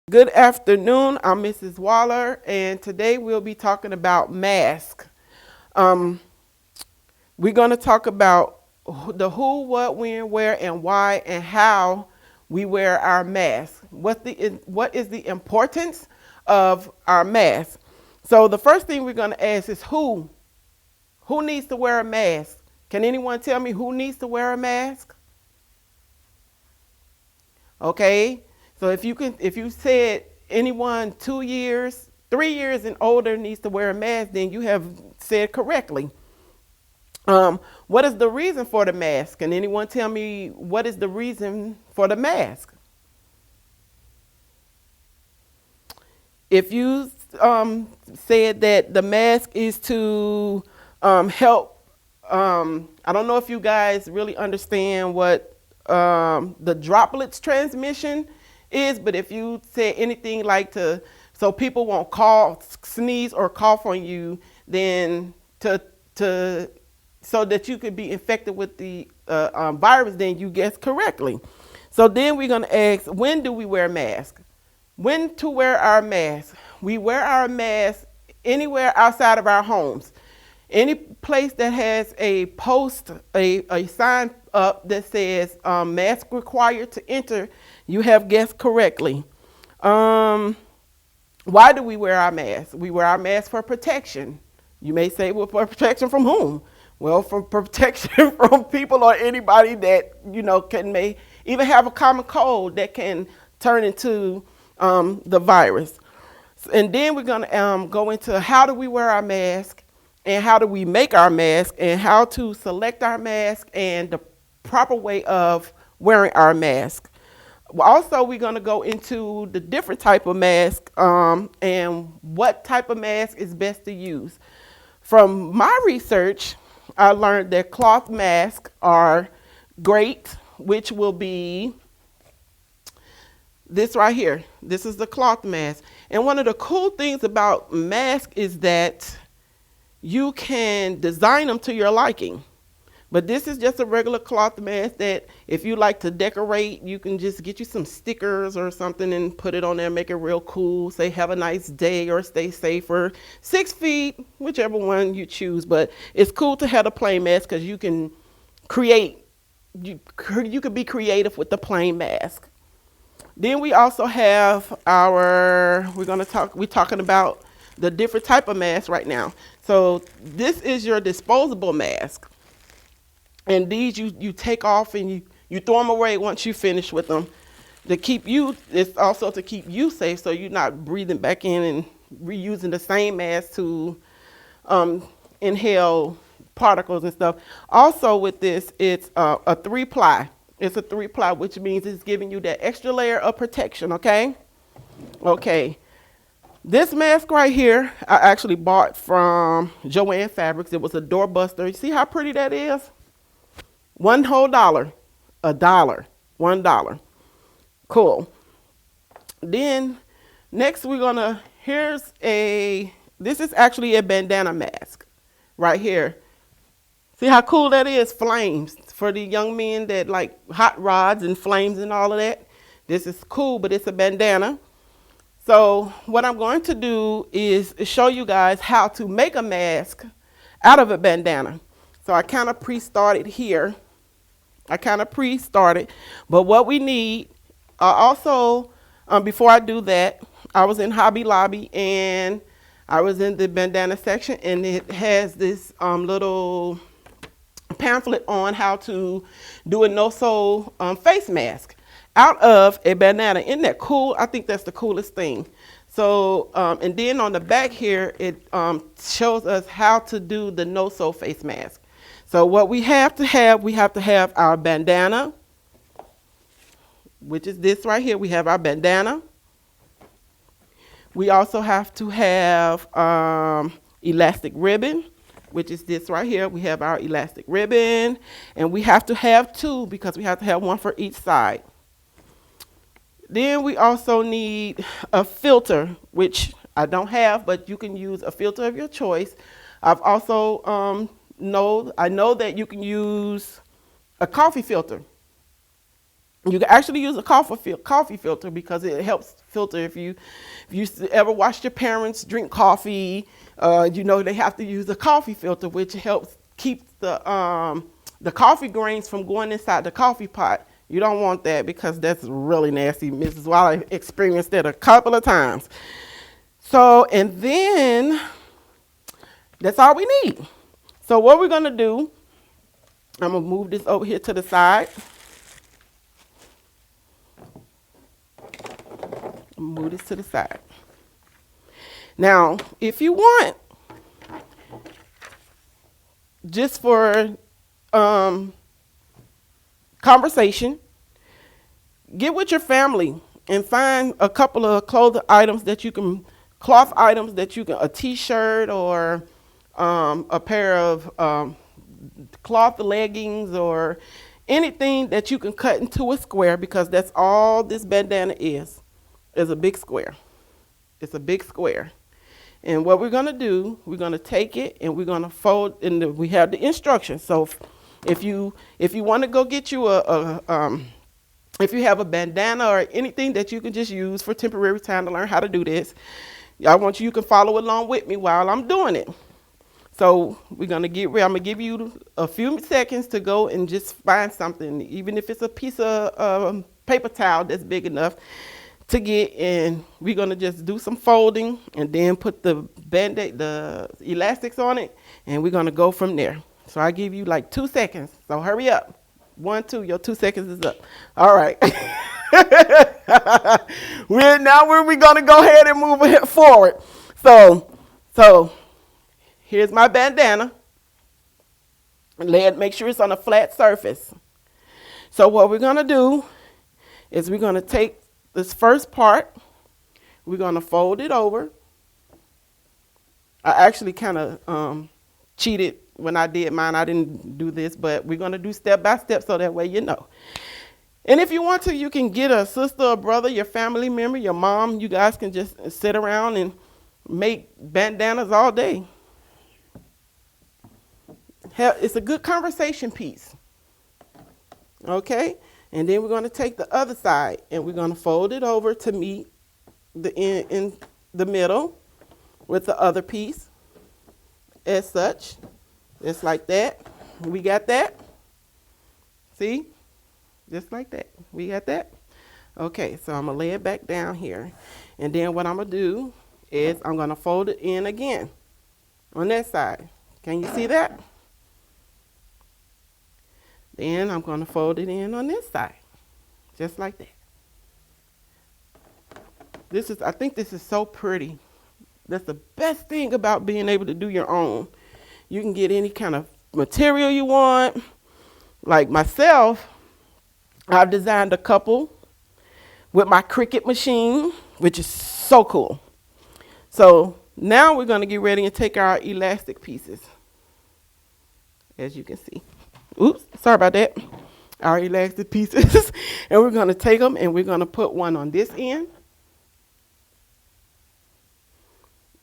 Good afternoon. I'm Mrs. Waller, and today we'll be talking about masks. Um, we're going to talk about the who, what, when, where, and why, and how we wear our mask. What is the importance of our mask? So the first thing we're going to ask is who? Who needs to wear a mask? Can anyone tell me who needs to wear a mask? Okay, so if you said anyone 2 years, 3 years and older needs to wear a mask, then you have said correctly. What is the reason for the mask? Can anyone tell me what is the reason for the mask? If you said that the mask is to help, I don't know if you guys really understand what the droplets transmission is, but if you say anything like so people won't sneeze or cough on you, then to so that you could be infected with the virus, then you guessed correctly. So then we're gonna ask, when do we wear masks? When to wear our mask? We wear our mask anywhere outside of our homes. Any place that has a sign up that says mask required to enter, you have guessed correctly. Why do we wear our mask? We wear our mask for protection. You may say, well, for protection from whom? Well, for protection from people or anybody that, may even have a common cold that can turn into the virus. And then we're going to go into how do we wear our mask, and how do we make our mask, and how to select our mask, and the proper way of wearing our mask. Also, we're going to go into the different type of mask and what type of mask is best to use. From my research, I learned that cloth masks are great, which will be this right here. This is the cloth mask. And one of the cool things about masks is that you can design them to your liking. But this is just a regular cloth mask that if you like to decorate, you can just get you some stickers or something and put it on there, make it real cool. Say, have a nice day or stay safe or 6 feet, whichever one you choose. But it's cool to have a plain mask because you can you can be creative with the plain mask. Then we also have we're talking about the different type of mask right now. So this is your disposable mask. And these you take off and you throw them away once you finish with them. It's also to keep you safe so you're not breathing back in and reusing the same mask to inhale particles and stuff. Also with this, it's a 3-ply. It's a 3-ply, which means it's giving you that extra layer of protection, okay? Okay. This mask right here, I actually bought from Joann Fabrics. It was a doorbuster. You see how pretty that is? $1 whole, $1, $1. Cool. Then next this is actually a bandana mask right here. See how cool that is? Flames. For the young men that like hot rods and flames and all of that. This is cool, but it's a bandana. So what I'm going to do is show you guys how to make a mask out of a bandana. So I kind of pre-started here. But what we need, before I do that, I was in Hobby Lobby and I was in the bandana section, and it has this little pamphlet on how to do a no-sew face mask out of a bandana. Isn't that cool? I think that's the coolest thing. So, and then on the back here, it shows us how to do the no-sew face mask. So what we have to have our bandana, which is this right here. We have our bandana. We also have to have elastic ribbon, which is this right here. We have our elastic ribbon, and we have to have 2 because we have to have 1 for each side. Then we also need a filter, which I don't have, but you can use a filter of your choice. I've also I know that you can use a coffee filter. You can actually use a coffee filter because it helps filter. If you ever watched your parents drink coffee, you know they have to use a coffee filter, which helps keep the coffee grains from going inside the coffee pot. You don't want that because that's really nasty. Mrs. Waller experienced that a couple of times. So, and then that's all we need. So what we're gonna do, I'm gonna move this over here to the side. Move this to the side. Now, if you want, just for conversation, get with your family and find a couple of cloth items that you can, a t-shirt or a pair of cloth leggings or anything that you can cut into a square, because that's all this bandana is a big square. It's a big square. And what we're gonna do, we're gonna take it and we're gonna fold, and we have the instructions. So if you want to go get you if you have a bandana or anything that you can just use for temporary time to learn how to do this, you can follow along with me while I'm doing it. So we're gonna I'm gonna give you a few seconds to go and just find something, even if it's a piece of paper towel that's big enough to get, and we're gonna just do some folding and then put the Band-Aid, the elastics on it, and we're gonna go from there. So I give you like 2 seconds, so hurry up. 1, 2, your 2 seconds is up. All right. We're gonna go ahead and move it forward. So here's my bandana. Make sure it's on a flat surface. So what we're gonna do is we're gonna take this first part, we're gonna fold it over. I actually kind of cheated when I did mine. I didn't do this, but we're gonna do step by step so that way you know. And if you want to, you can get a sister or brother, your family member, your mom. You guys can just sit around and make bandanas all day. It's a good conversation piece. Okay? And then we're going to take the other side and we're going to fold it over to meet in the middle with the other piece as such. Just like that. We got that? See? Just like that. We got that? Okay, so I'm going to lay it back down here. And then what I'm going to do is I'm going to fold it in again on that side. Can you see that? Then I'm going to fold it in on this side, just like that. I think this is so pretty. That's the best thing about being able to do your own. You can get any kind of material you want. Like myself, I've designed a couple with my Cricut machine, which is so cool. So now we're going to get ready and take our elastic pieces, as you can see. Oops, sorry about that. Our elastic pieces. And we're going to take them and we're going to put one on this end.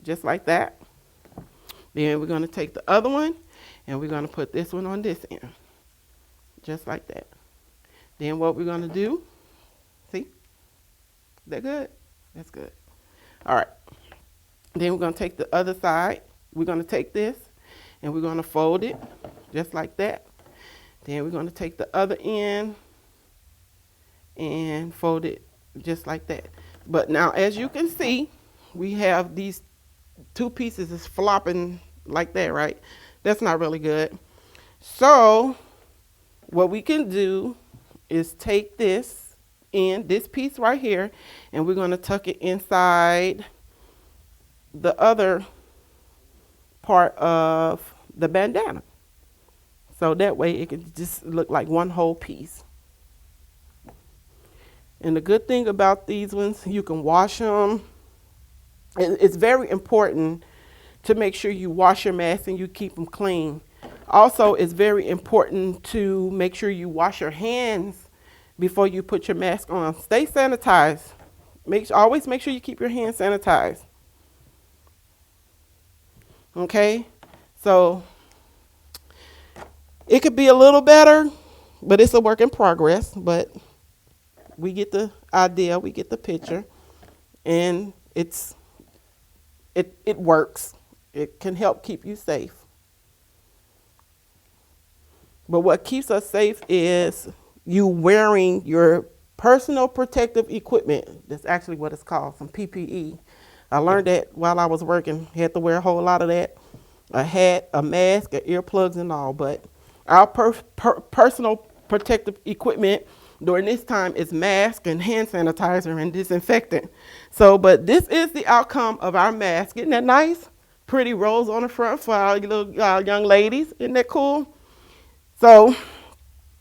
Just like that. Then we're going to take the other one and we're going to put this one on this end. Just like that. Then what we're going to do, see? Is that good? That's good. All right. Then we're going to take the other side. We're going to take this and we're going to fold it just like that. Then we're going to take the other end and fold it just like that. But now, as you can see, we have these two pieces is flopping like that, right? That's not really good. So what we can do is take this piece right here, and we're going to tuck it inside the other part of the bandana. So that way it can just look like one whole piece. And the good thing about these ones, you can wash them. It's very important to make sure you wash your masks and you keep them clean. Also, it's very important to make sure you wash your hands before you put your mask on. Stay sanitized. Always make sure you keep your hands sanitized. Okay? So it could be a little better, but it's a work in progress. But we get the idea, we get the picture, and it works. It can help keep you safe. But what keeps us safe is you wearing your personal protective equipment. That's actually what it's called, some PPE. I learned that while I was working. Had to wear a whole lot of that. A hat, a mask, earplugs and all. But our personal protective equipment during this time is mask and hand sanitizer and disinfectant. So, but this is the outcome of our mask. Isn't that nice? Pretty rose on the front for our little young ladies. Isn't that cool? So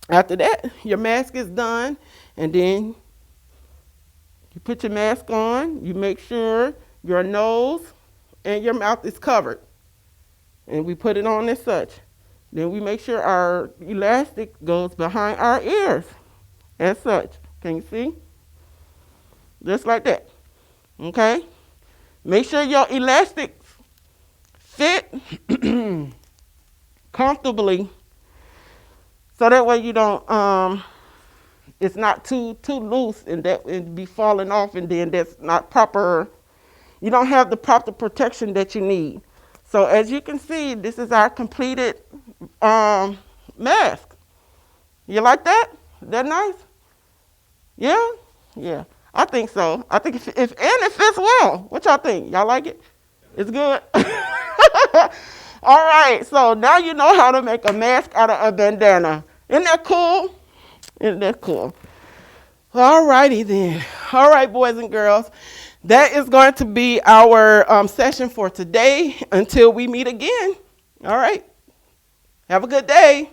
after that, your mask is done, and then you put your mask on. You make sure your nose and your mouth is covered, and we put it on as such. Then we make sure our elastic goes behind our ears as such. Can you see? Just like that. Okay? Make sure your elastics fit comfortably, so that way you don't, it's not too loose and that it'd be falling off, and then that's not proper. You don't have the proper protection that you need. So as you can see, this is our completed mask. You like that? Is that nice? Yeah? Yeah. I think so. I think and it fits well. What y'all think? Y'all like it? It's good? All right, so now you know how to make a mask out of a bandana. Isn't that cool? Isn't that cool? All righty then. All right, boys and girls. That is going to be our session for today until we meet again. All right. Have a good day.